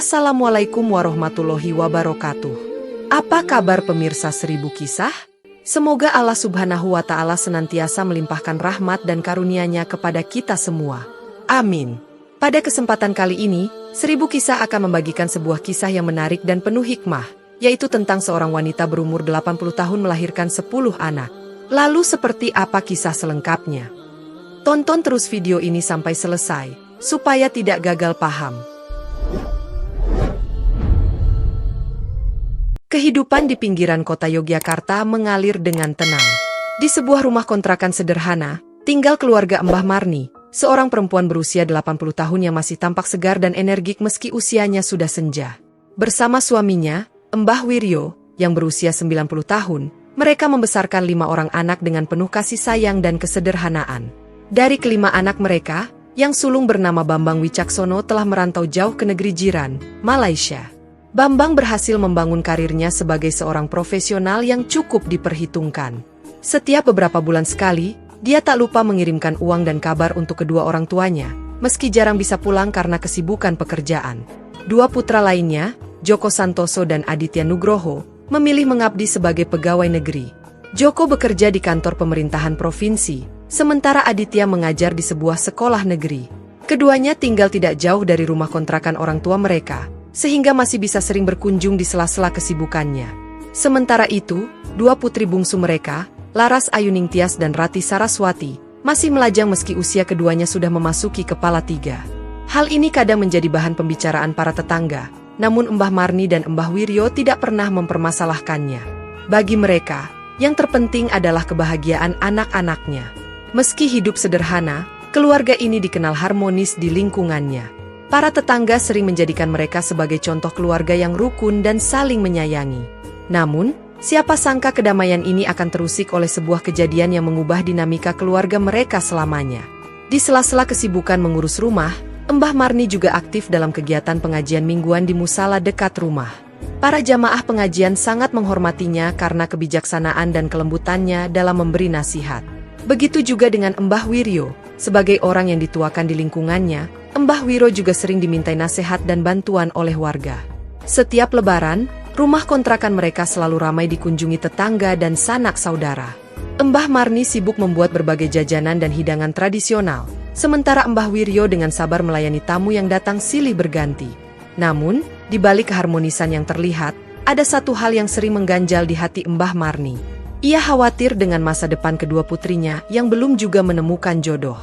Assalamualaikum warahmatullahi wabarakatuh. Apa kabar pemirsa Seribu Kisah? Semoga Allah Subhanahu wa Ta'ala senantiasa melimpahkan rahmat dan karunia-Nya kepada kita semua. Amin. Pada kesempatan kali ini, Seribu Kisah akan membagikan sebuah kisah yang menarik dan penuh hikmah, yaitu tentang seorang wanita berumur 80 tahun melahirkan 10 anak. Lalu seperti apa kisah selengkapnya? Tonton terus video ini sampai selesai, supaya tidak gagal paham. Kehidupan di pinggiran kota Yogyakarta mengalir dengan tenang. Di sebuah rumah kontrakan sederhana, tinggal keluarga Mbah Marni, seorang perempuan berusia 80 tahun yang masih tampak segar dan energik meski usianya sudah senja. Bersama suaminya, Mbah Wiryo, yang berusia 90 tahun, mereka membesarkan 5 orang anak dengan penuh kasih sayang dan kesederhanaan. Dari kelima anak mereka, yang sulung bernama Bambang Wicaksono telah merantau jauh ke negeri jiran, Malaysia. Bambang berhasil membangun karirnya sebagai seorang profesional yang cukup diperhitungkan. Setiap beberapa bulan sekali, dia tak lupa mengirimkan uang dan kabar untuk kedua orang tuanya, meski jarang bisa pulang karena kesibukan pekerjaan. Dua putra lainnya, Joko Santoso dan Aditya Nugroho, memilih mengabdi sebagai pegawai negeri. Joko bekerja di kantor pemerintahan provinsi, sementara Aditya mengajar di sebuah sekolah negeri. Keduanya tinggal tidak jauh dari rumah kontrakan orang tua mereka, sehingga masih bisa sering berkunjung di sela-sela kesibukannya. Sementara itu, dua putri bungsu mereka, Laras Ayuningtyas dan Rati Saraswati, masih melajang meski usia keduanya sudah memasuki kepala 3. Hal ini kadang menjadi bahan pembicaraan para tetangga, namun Mbah Marni dan Mbah Wiryo tidak pernah mempermasalahkannya. Bagi mereka, yang terpenting adalah kebahagiaan anak-anaknya. Meski hidup sederhana, keluarga ini dikenal harmonis di lingkungannya. Para tetangga sering menjadikan mereka sebagai contoh keluarga yang rukun dan saling menyayangi. Namun, siapa sangka kedamaian ini akan terusik oleh sebuah kejadian yang mengubah dinamika keluarga mereka selamanya. Di sela-sela kesibukan mengurus rumah, Mbah Marni juga aktif dalam kegiatan pengajian mingguan di musala dekat rumah. Para jamaah pengajian sangat menghormatinya karena kebijaksanaan dan kelembutannya dalam memberi nasihat. Begitu juga dengan Mbah Wiryo, sebagai orang yang dituakan di lingkungannya, Mbah Wiryo juga sering dimintai nasihat dan bantuan oleh warga. Setiap lebaran, rumah kontrakan mereka selalu ramai dikunjungi tetangga dan sanak saudara. Mbah Marni sibuk membuat berbagai jajanan dan hidangan tradisional, sementara Mbah Wiryo dengan sabar melayani tamu yang datang silih berganti. Namun, di balik keharmonisan yang terlihat, ada satu hal yang sering mengganjal di hati Mbah Marni. Ia khawatir dengan masa depan kedua putrinya yang belum juga menemukan jodoh.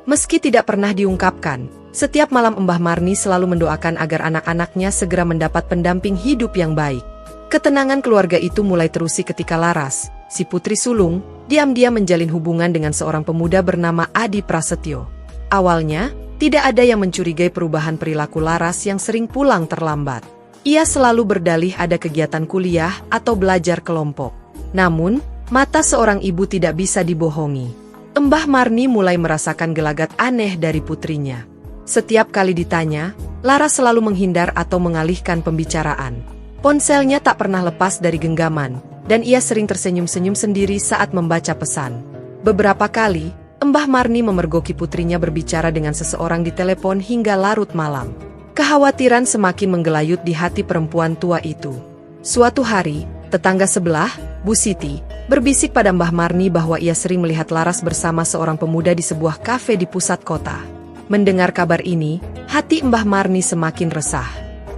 Meski tidak pernah diungkapkan, setiap malam Mbah Marni selalu mendoakan agar anak-anaknya segera mendapat pendamping hidup yang baik. Ketenangan keluarga itu mulai terusik ketika Laras, si putri sulung, diam-diam menjalin hubungan dengan seorang pemuda bernama Adi Prasetyo. Awalnya, tidak ada yang mencurigai perubahan perilaku Laras yang sering pulang terlambat. Ia selalu berdalih ada kegiatan kuliah atau belajar kelompok. Namun, mata seorang ibu tidak bisa dibohongi. Mbah Marni mulai merasakan gelagat aneh dari putrinya. Setiap kali ditanya, Laras selalu menghindar atau mengalihkan pembicaraan. Ponselnya tak pernah lepas dari genggaman, dan ia sering tersenyum-senyum sendiri saat membaca pesan. Beberapa kali, Mbah Marni memergoki putrinya berbicara dengan seseorang di telepon hingga larut malam. Kekhawatiran semakin menggelayut di hati perempuan tua itu. Suatu hari, tetangga sebelah, Bu Siti, berbisik pada Mbah Marni bahwa ia sering melihat Laras bersama seorang pemuda di sebuah kafe di pusat kota. Mendengar kabar ini, hati Mbah Marni semakin resah.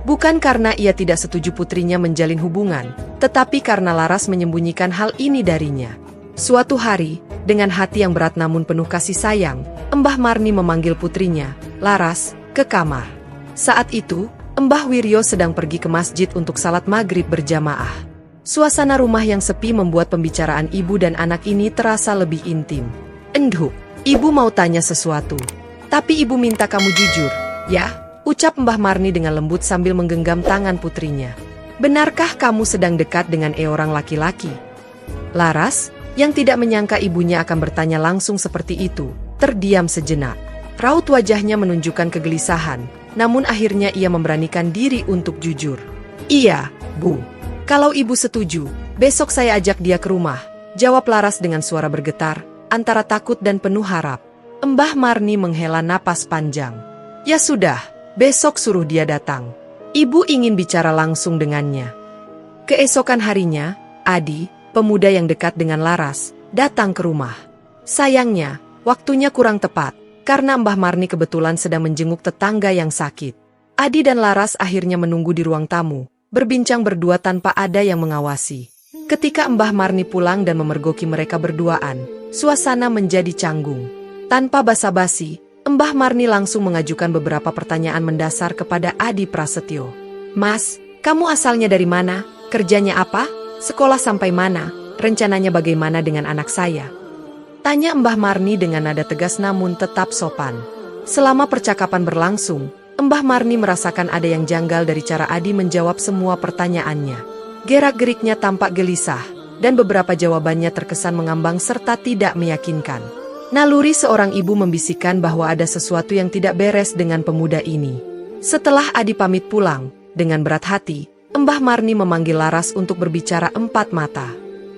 Bukan karena ia tidak setuju putrinya menjalin hubungan, tetapi karena Laras menyembunyikan hal ini darinya. Suatu hari, dengan hati yang berat namun penuh kasih sayang, Mbah Marni memanggil putrinya, Laras, ke kamar. Saat itu, Mbah Wiryo sedang pergi ke masjid untuk salat maghrib berjamaah. Suasana rumah yang sepi membuat pembicaraan ibu dan anak ini terasa lebih intim. "Endhu, ibu mau tanya sesuatu. Tapi ibu minta kamu jujur, ya?" ucap Mbah Marni dengan lembut sambil menggenggam tangan putrinya. "Benarkah kamu sedang dekat dengan orang laki-laki?" Laras, yang tidak menyangka ibunya akan bertanya langsung seperti itu, terdiam sejenak. Raut wajahnya menunjukkan kegelisahan, namun akhirnya ia memberanikan diri untuk jujur. "Iya, Bu. Kalau ibu setuju, besok saya ajak dia ke rumah," jawab Laras dengan suara bergetar, antara takut dan penuh harap. Mbah Marni menghela napas panjang. "Ya sudah, besok suruh dia datang." Ibu ingin bicara langsung dengannya. Keesokan harinya, Adi, pemuda yang dekat dengan Laras, datang ke rumah. Sayangnya, waktunya kurang tepat, karena Mbah Marni kebetulan sedang menjenguk tetangga yang sakit. Adi dan Laras akhirnya menunggu di ruang tamu, berbincang berdua tanpa ada yang mengawasi. Ketika Mbah Marni pulang dan memergoki mereka berduaan, suasana menjadi canggung. Tanpa basa-basi, Mbah Marni langsung mengajukan beberapa pertanyaan mendasar kepada Adi Prasetyo. "Mas, kamu asalnya dari mana? Kerjanya apa? Sekolah sampai mana? Rencananya bagaimana dengan anak saya?" Tanya Mbah Marni dengan nada tegas namun tetap sopan. Selama percakapan berlangsung, Mbah Marni merasakan ada yang janggal dari cara Adi menjawab semua pertanyaannya. Gerak-geriknya tampak gelisah, dan beberapa jawabannya terkesan mengambang serta tidak meyakinkan. Naluri seorang ibu membisikkan bahwa ada sesuatu yang tidak beres dengan pemuda ini. Setelah Adi pamit pulang, dengan berat hati, Mbah Marni memanggil Laras untuk berbicara empat mata.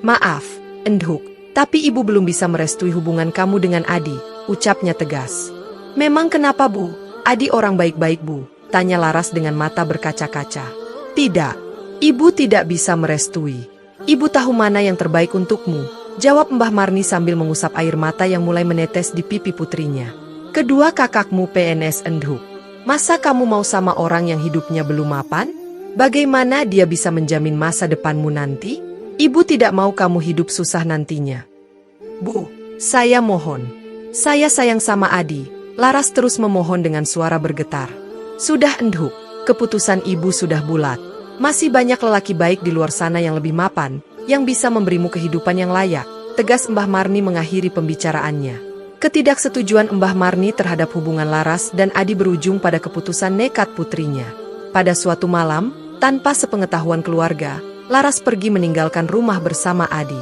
"Maaf, Endhuk, tapi ibu belum bisa merestui hubungan kamu dengan Adi," ucapnya tegas. "Memang kenapa, Bu? Adi orang baik-baik, Bu?" tanya Laras dengan mata berkaca-kaca. "Tidak, ibu tidak bisa merestui. Ibu tahu mana yang terbaik untukmu," jawab Mbah Marni sambil mengusap air mata yang mulai menetes di pipi putrinya. "Kedua kakakmu PNS, Endhuk. Masa kamu mau sama orang yang hidupnya belum mapan? Bagaimana dia bisa menjamin masa depanmu nanti? Ibu tidak mau kamu hidup susah nantinya." "Bu, saya mohon. Saya sayang sama Adi," Laras terus memohon dengan suara bergetar. "Sudah, Endhuk, keputusan ibu sudah bulat. Masih banyak lelaki baik di luar sana yang lebih mapan, yang bisa memberimu kehidupan yang layak," tegas Mbah Marni mengakhiri pembicaraannya. Ketidaksetujuan Mbah Marni terhadap hubungan Laras dan Adi berujung pada keputusan nekat putrinya. Pada suatu malam, tanpa sepengetahuan keluarga, Laras pergi meninggalkan rumah bersama Adi.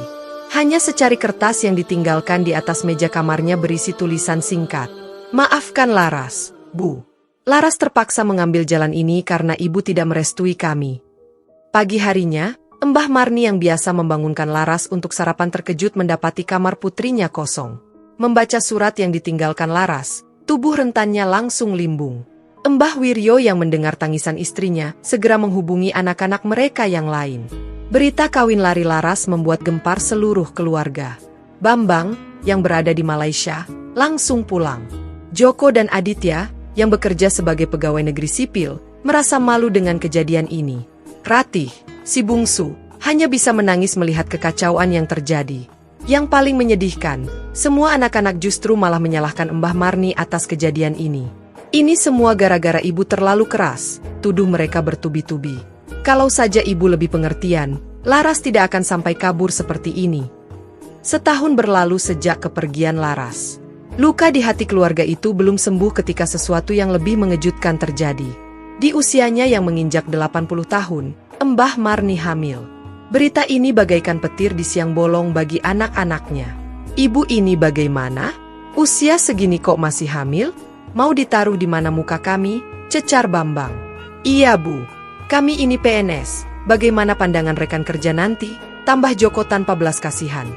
Hanya secari kertas yang ditinggalkan di atas meja kamarnya berisi tulisan singkat. "Maafkan Laras, Bu. Laras terpaksa mengambil jalan ini karena ibu tidak merestui kami." Pagi harinya, Mbah Marni yang biasa membangunkan Laras untuk sarapan terkejut mendapati kamar putrinya kosong. Membaca surat yang ditinggalkan Laras, tubuh rentannya langsung limbung. Mbah Wiryo yang mendengar tangisan istrinya segera menghubungi anak-anak mereka yang lain. Berita kawin lari Laras membuat gempar seluruh keluarga. Bambang, yang berada di Malaysia, langsung pulang. Joko dan Aditya, yang bekerja sebagai pegawai negeri sipil, merasa malu dengan kejadian ini. Ratih, si bungsu, hanya bisa menangis melihat kekacauan yang terjadi. Yang paling menyedihkan, semua anak-anak justru malah menyalahkan Mbah Marni atas kejadian ini. "Ini semua gara-gara ibu terlalu keras," tuduh mereka bertubi-tubi. "Kalau saja ibu lebih pengertian, Laras tidak akan sampai kabur seperti ini." Setahun berlalu sejak kepergian Laras. Luka di hati keluarga itu belum sembuh ketika sesuatu yang lebih mengejutkan terjadi. Di usianya yang menginjak 80 tahun, Mbah Marni hamil. Berita ini bagaikan petir di siang bolong bagi anak-anaknya. "Ibu ini bagaimana? Usia segini kok masih hamil? Mau ditaruh di mana muka kami?" cecar Bambang. "Iya, Bu. Kami ini PNS. Bagaimana pandangan rekan kerja nanti?" tambah Joko tanpa belas kasihan.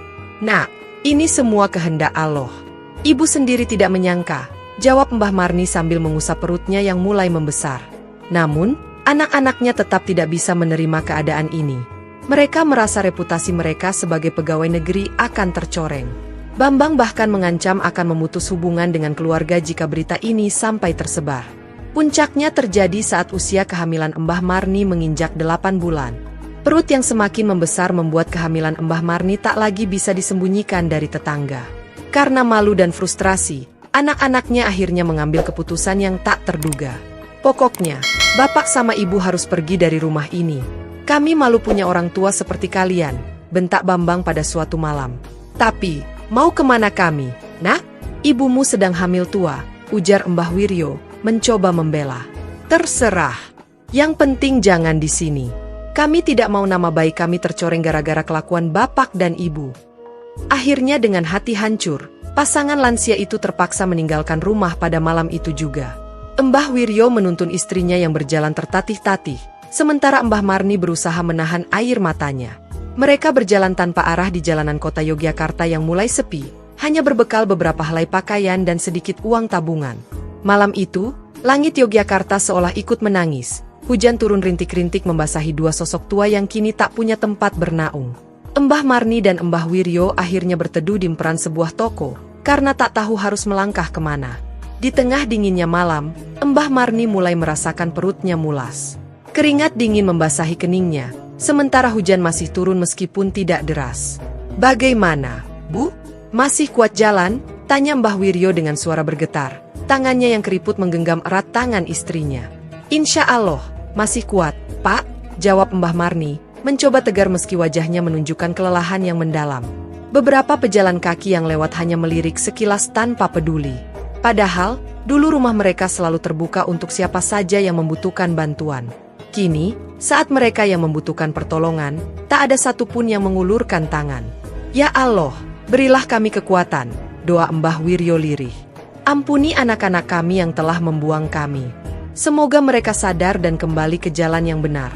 "Nak, ini semua kehendak Allah. Ibu sendiri tidak menyangka," jawab Mbah Marni sambil mengusap perutnya yang mulai membesar. Namun, anak-anaknya tetap tidak bisa menerima keadaan ini. Mereka merasa reputasi mereka sebagai pegawai negeri akan tercoreng. Bambang bahkan mengancam akan memutus hubungan dengan keluarga jika berita ini sampai tersebar. Puncaknya terjadi saat usia kehamilan Mbah Marni menginjak 8 bulan. Perut yang semakin membesar membuat kehamilan Mbah Marni tak lagi bisa disembunyikan dari tetangga. Karena malu dan frustrasi, anak-anaknya akhirnya mengambil keputusan yang tak terduga. "Pokoknya, Bapak sama Ibu harus pergi dari rumah ini. Kami malu punya orang tua seperti kalian," bentak Bambang pada suatu malam. "Tapi, mau kemana kami, Nak? Ibumu sedang hamil tua," ujar Mbah Wiryo, mencoba membela. "Terserah. Yang penting jangan di sini. Kami tidak mau nama baik kami tercoreng gara-gara kelakuan Bapak dan Ibu." Akhirnya dengan hati hancur, pasangan lansia itu terpaksa meninggalkan rumah pada malam itu juga. Mbah Wiryo menuntun istrinya yang berjalan tertatih-tatih, sementara Mbah Marni berusaha menahan air matanya. Mereka berjalan tanpa arah di jalanan kota Yogyakarta yang mulai sepi, hanya berbekal beberapa helai pakaian dan sedikit uang tabungan. Malam itu, langit Yogyakarta seolah ikut menangis, hujan turun rintik-rintik membasahi dua sosok tua yang kini tak punya tempat bernaung. Mbah Marni dan Mbah Wiryo akhirnya berteduh di emperan sebuah toko, karena tak tahu harus melangkah kemana. Di tengah dinginnya malam, Mbah Marni mulai merasakan perutnya mulas. Keringat dingin membasahi keningnya, sementara hujan masih turun meskipun tidak deras. "Bagaimana, Bu? Masih kuat jalan?" tanya Mbah Wiryo dengan suara bergetar. Tangannya yang keriput menggenggam erat tangan istrinya. "Insya Allah, masih kuat, Pak," jawab Mbah Marni, mencoba tegar meski wajahnya menunjukkan kelelahan yang mendalam. Beberapa pejalan kaki yang lewat hanya melirik sekilas tanpa peduli. Padahal, dulu rumah mereka selalu terbuka untuk siapa saja yang membutuhkan bantuan. Kini, saat mereka yang membutuhkan pertolongan, tak ada satupun yang mengulurkan tangan. "Ya Allah, berilah kami kekuatan," doa Mbah Wiryo lirih. "Ampuni anak-anak kami yang telah membuang kami. Semoga mereka sadar dan kembali ke jalan yang benar."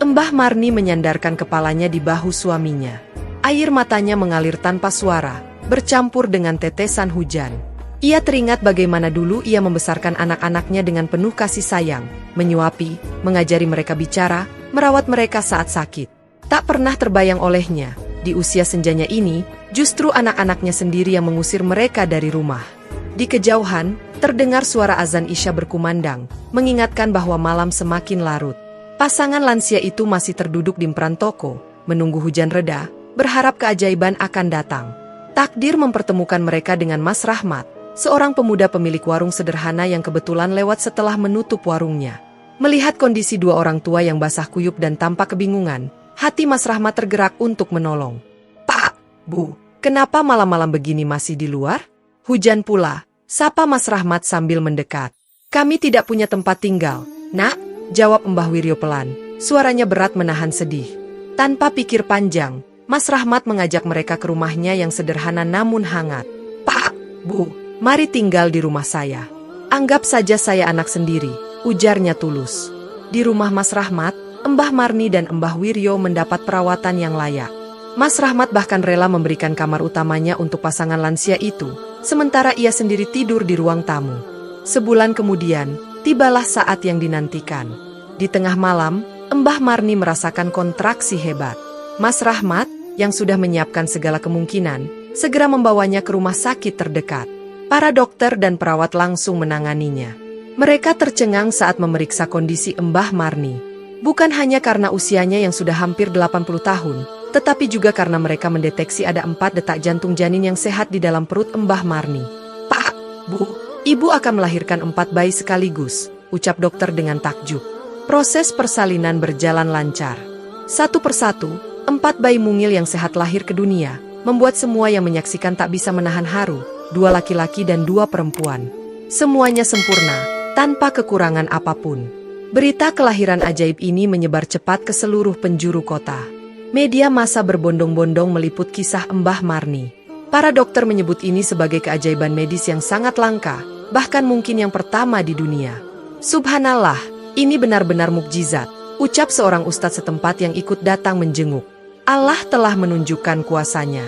Mbah Marni menyandarkan kepalanya di bahu suaminya. Air matanya mengalir tanpa suara, bercampur dengan tetesan hujan. Ia teringat bagaimana dulu ia membesarkan anak-anaknya dengan penuh kasih sayang, menyuapi, mengajari mereka bicara, merawat mereka saat sakit. Tak pernah terbayang olehnya, di usia senjanya ini, justru anak-anaknya sendiri yang mengusir mereka dari rumah. Di kejauhan, terdengar suara azan Isya berkumandang, mengingatkan bahwa malam semakin larut. Pasangan lansia itu masih terduduk di emperan toko, menunggu hujan reda, berharap keajaiban akan datang. Takdir mempertemukan mereka dengan Mas Rahmat, seorang pemuda pemilik warung sederhana yang kebetulan lewat setelah menutup warungnya. Melihat kondisi dua orang tua yang basah kuyup dan tampak kebingungan, hati Mas Rahmat tergerak untuk menolong. "Pak, Bu, kenapa malam-malam begini masih di luar?" "Hujan pula," sapa Mas Rahmat sambil mendekat. "Kami tidak punya tempat tinggal, Nak," jawab Mbah Wiryo pelan, suaranya berat menahan sedih. Tanpa pikir panjang, Mas Rahmat mengajak mereka ke rumahnya yang sederhana namun hangat. "Pak, Bu, mari tinggal di rumah saya. Anggap saja saya anak sendiri," ujarnya tulus. Di rumah Mas Rahmat, Mbah Marni dan Mbah Wiryo mendapat perawatan yang layak. Mas Rahmat bahkan rela memberikan kamar utamanya untuk pasangan lansia itu, sementara ia sendiri tidur di ruang tamu. Sebulan kemudian, tibalah saat yang dinantikan. Di tengah malam, Mbah Marni merasakan kontraksi hebat. Mas Rahmat, yang sudah menyiapkan segala kemungkinan, segera membawanya ke rumah sakit terdekat. Para dokter dan perawat langsung menanganinya. Mereka tercengang saat memeriksa kondisi Mbah Marni. Bukan hanya karena usianya yang sudah hampir 80 tahun, tetapi juga karena mereka mendeteksi ada 4 detak jantung janin yang sehat di dalam perut Mbah Marni. "Pak, Bu, Ibu akan melahirkan 4 bayi sekaligus," ucap dokter dengan takjub. Proses persalinan berjalan lancar. Satu persatu, 4 bayi mungil yang sehat lahir ke dunia, membuat semua yang menyaksikan tak bisa menahan haru, 2 laki-laki dan 2 perempuan. Semuanya sempurna, tanpa kekurangan apapun. Berita kelahiran ajaib ini menyebar cepat ke seluruh penjuru kota. Media massa berbondong-bondong meliput kisah Mbah Marni. Para dokter menyebut ini sebagai keajaiban medis yang sangat langka, bahkan mungkin yang pertama di dunia. "Subhanallah, ini benar-benar mukjizat," ucap seorang ustadz setempat yang ikut datang menjenguk. "Allah telah menunjukkan kuasanya.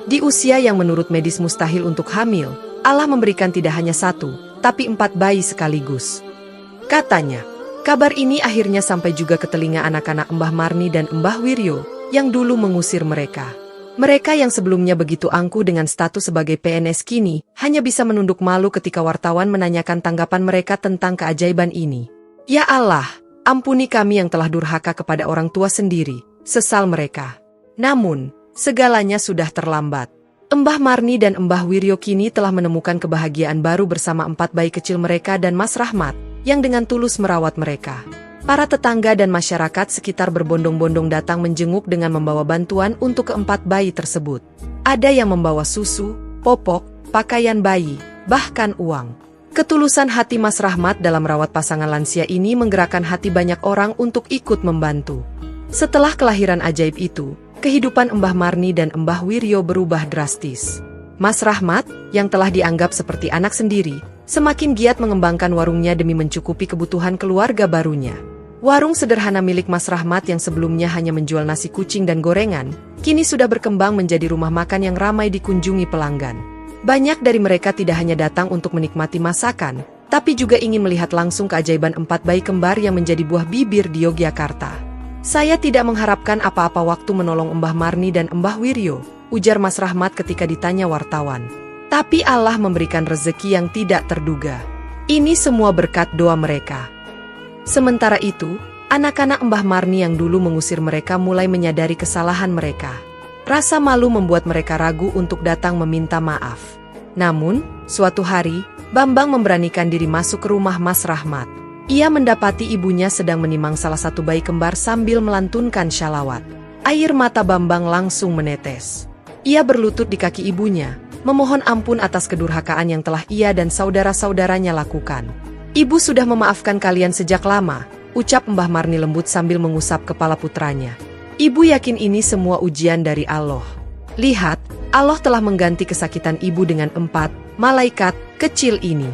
Di usia yang menurut medis mustahil untuk hamil, Allah memberikan tidak hanya 1, tapi 4 bayi sekaligus," katanya. Kabar ini akhirnya sampai juga ke telinga anak-anak Mbah Marni dan Mbah Wiryo, yang dulu mengusir mereka. Mereka yang sebelumnya begitu angkuh dengan status sebagai PNS kini, hanya bisa menunduk malu ketika wartawan menanyakan tanggapan mereka tentang keajaiban ini. "Ya Allah, ampuni kami yang telah durhaka kepada orang tua sendiri," sesal mereka. Namun, segalanya sudah terlambat. Mbah Marni dan Mbah Wiryo kini telah menemukan kebahagiaan baru bersama 4 bayi kecil mereka dan Mas Rahmat, yang dengan tulus merawat mereka. Para tetangga dan masyarakat sekitar berbondong-bondong datang menjenguk dengan membawa bantuan untuk ke-4 bayi tersebut. Ada yang membawa susu, popok, pakaian bayi, bahkan uang. Ketulusan hati Mas Rahmat dalam merawat pasangan lansia ini menggerakkan hati banyak orang untuk ikut membantu. Setelah kelahiran ajaib itu, kehidupan Mbah Marni dan Mbah Wiryo berubah drastis. Mas Rahmat, yang telah dianggap seperti anak sendiri, semakin giat mengembangkan warungnya demi mencukupi kebutuhan keluarga barunya. Warung sederhana milik Mas Rahmat yang sebelumnya hanya menjual nasi kucing dan gorengan, kini sudah berkembang menjadi rumah makan yang ramai dikunjungi pelanggan. Banyak dari mereka tidak hanya datang untuk menikmati masakan, tapi juga ingin melihat langsung keajaiban 4 bayi kembar yang menjadi buah bibir di Yogyakarta. Saya tidak mengharapkan apa-apa waktu menolong Mbah Marni dan Mbah Wiryo, ujar Mas Rahmat ketika ditanya wartawan. Tapi Allah memberikan rezeki yang tidak terduga. Ini semua berkat doa mereka. Sementara itu, anak-anak Mbah Marni yang dulu mengusir mereka mulai menyadari kesalahan mereka. Rasa malu membuat mereka ragu untuk datang meminta maaf. Namun, suatu hari, Bambang memberanikan diri masuk ke rumah Mas Rahmat. Ia mendapati ibunya sedang menimang salah satu bayi kembar sambil melantunkan shalawat. Air mata Bambang langsung menetes. Ia berlutut di kaki ibunya, memohon ampun atas kedurhakaan yang telah ia dan saudara-saudaranya lakukan. Ibu sudah memaafkan kalian sejak lama, ucap Mbah Marni lembut sambil mengusap kepala putranya. Ibu yakin ini semua ujian dari Allah. Lihat, Allah telah mengganti kesakitan ibu dengan 4 malaikat kecil ini.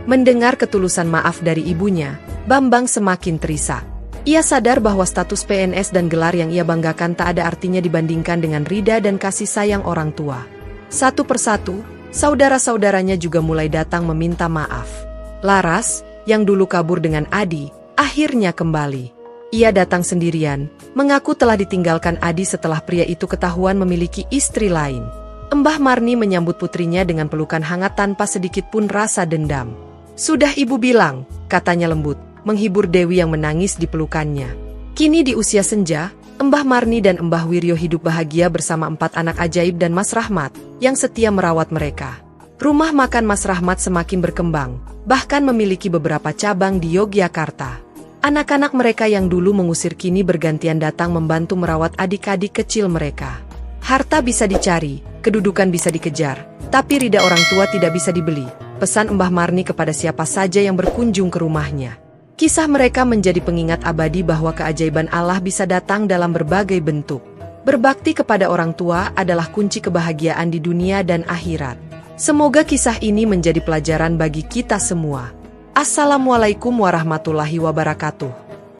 Mendengar ketulusan maaf dari ibunya, Bambang semakin terisak. Ia sadar bahwa status PNS dan gelar yang ia banggakan tak ada artinya dibandingkan dengan rida dan kasih sayang orang tua. Satu persatu, saudara-saudaranya juga mulai datang meminta maaf. Laras, yang dulu kabur dengan Adi, akhirnya kembali. Ia datang sendirian, mengaku telah ditinggalkan Adi setelah pria itu ketahuan memiliki istri lain. Mbah Marni menyambut putrinya dengan pelukan hangat tanpa sedikit pun rasa dendam. Sudah ibu bilang, katanya lembut, menghibur Dewi yang menangis di pelukannya. Kini di usia senja, Mbah Marni dan Mbah Wiryo hidup bahagia bersama 4 anak ajaib dan Mas Rahmat, yang setia merawat mereka. Rumah makan Mas Rahmat semakin berkembang, bahkan memiliki beberapa cabang di Yogyakarta. Anak-anak mereka yang dulu mengusir kini bergantian datang membantu merawat adik-adik kecil mereka. Harta bisa dicari, kedudukan bisa dikejar, tapi ridha orang tua tidak bisa dibeli, pesan Mbah Marni kepada siapa saja yang berkunjung ke rumahnya. Kisah mereka menjadi pengingat abadi bahwa keajaiban Allah bisa datang dalam berbagai bentuk. Berbakti kepada orang tua adalah kunci kebahagiaan di dunia dan akhirat. Semoga kisah ini menjadi pelajaran bagi kita semua. Assalamualaikum warahmatullahi wabarakatuh.